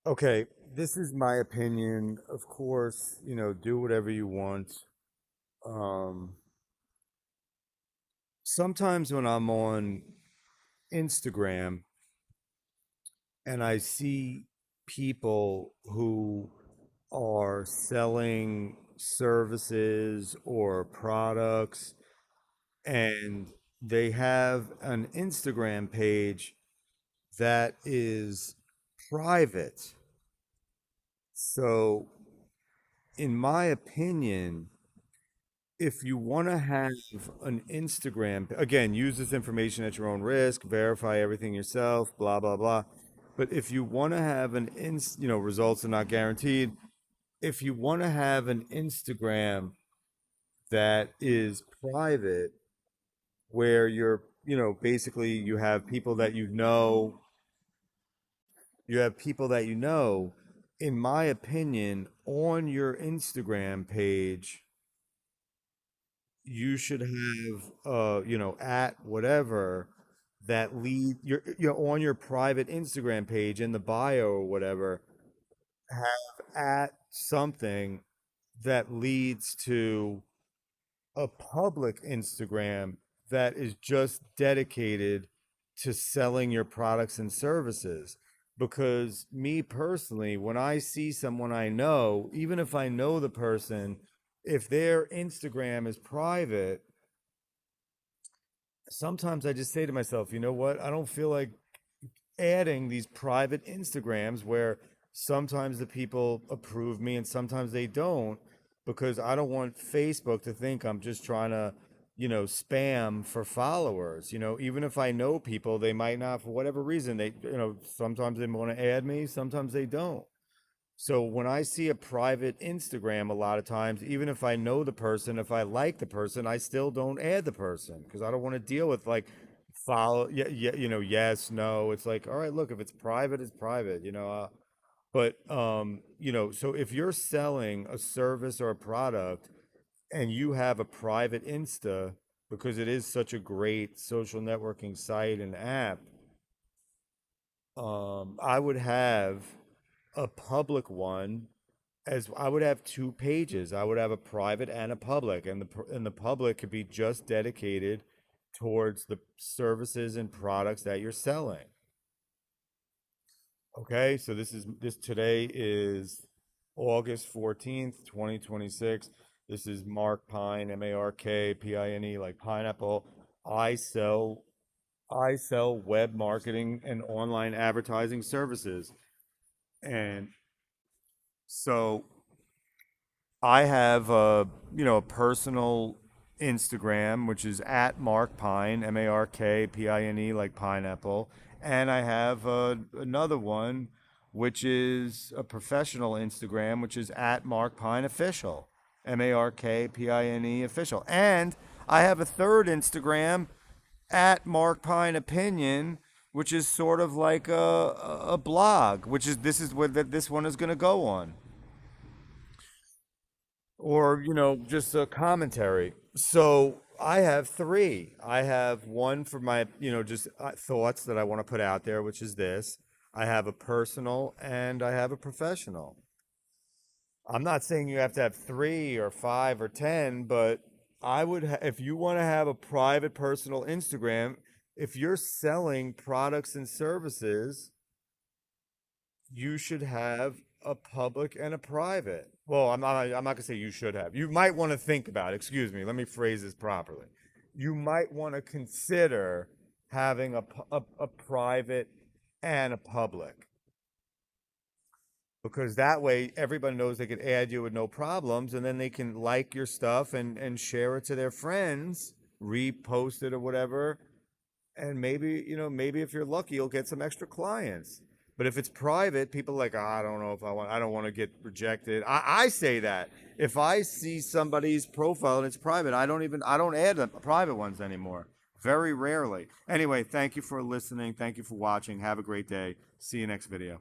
Okay, this is my opinion. Of course, do whatever you want. Um, Sometimes when I'm on Instagram and I see people who are selling services or products and they have an Instagram page that is private. So, in my opinion, if you want to have an Instagram, again, use this information at your own risk, verify everything yourself, blah, blah, blah. But if you want to have results are not guaranteed. If you want to have an Instagram that is private, where basically you have people that in my opinion, on your Instagram page, you should have at whatever that lead you're on your private Instagram page in the bio or whatever, have at something that leads to a public Instagram that is just dedicated to selling your products and services. Because me personally, when I see someone I know, even if I know the person, if their Instagram is private, sometimes I just say to myself, you know what? I don't feel like adding these private Instagrams where sometimes the people approve me and sometimes they don't, because I don't want Facebook to think I'm just trying to, spam for followers. Even if I know people, they might not, for whatever reason, sometimes they want to add me, sometimes they don't. So when I see a private Instagram, a lot of times, even if I know the person, if I like the person, I still don't add the person because I don't want to deal with like follow, yeah, yeah, yes, no. It's like, all right, look, if it's private, it's private, so if you're selling a service or a product and you have a private Insta because it is such a great social networking site and app, I would have a public one, as I would have two pages. I would have a private and a public, and the public could be just dedicated towards the services and products that you're selling. Okay, so this today is August 14th, 2026. This is Mark Pine, MARKPINE, like pineapple. I sell I sell web marketing and online advertising services. And so I have a personal Instagram, which is at Mark Pine, MARKPINE, like pineapple, and I have another one, which is a professional Instagram, which is at Mark Pine Official, MARKPINE Official, and I have a third Instagram at Mark Pine Opinion, which is sort of like a blog, which is this is what this one is going to go on, or just a commentary. So I have three. I have one for my just thoughts that I want to put out there, which is this. I have a personal and I have a professional. I'm not saying you have to have three or five or 10, but if you want to have a private personal Instagram, if you're selling products and services, you should have a public and a private. Well, I'm not gonna say you should have. You might want to think about it. Excuse me. Let me phrase this properly. You might want to consider having a private and a public, because that way everybody knows they can add you with no problems, and then they can like your stuff and share it to their friends, repost it or whatever, and maybe if you're lucky, you'll get some extra clients. But if it's private, people are like, I don't know if I don't want to get rejected. I say that if I see somebody's profile and it's private, I don't add the private ones anymore. Very rarely. Anyway, thank you for listening. Thank you for watching. Have a great day. See you next video.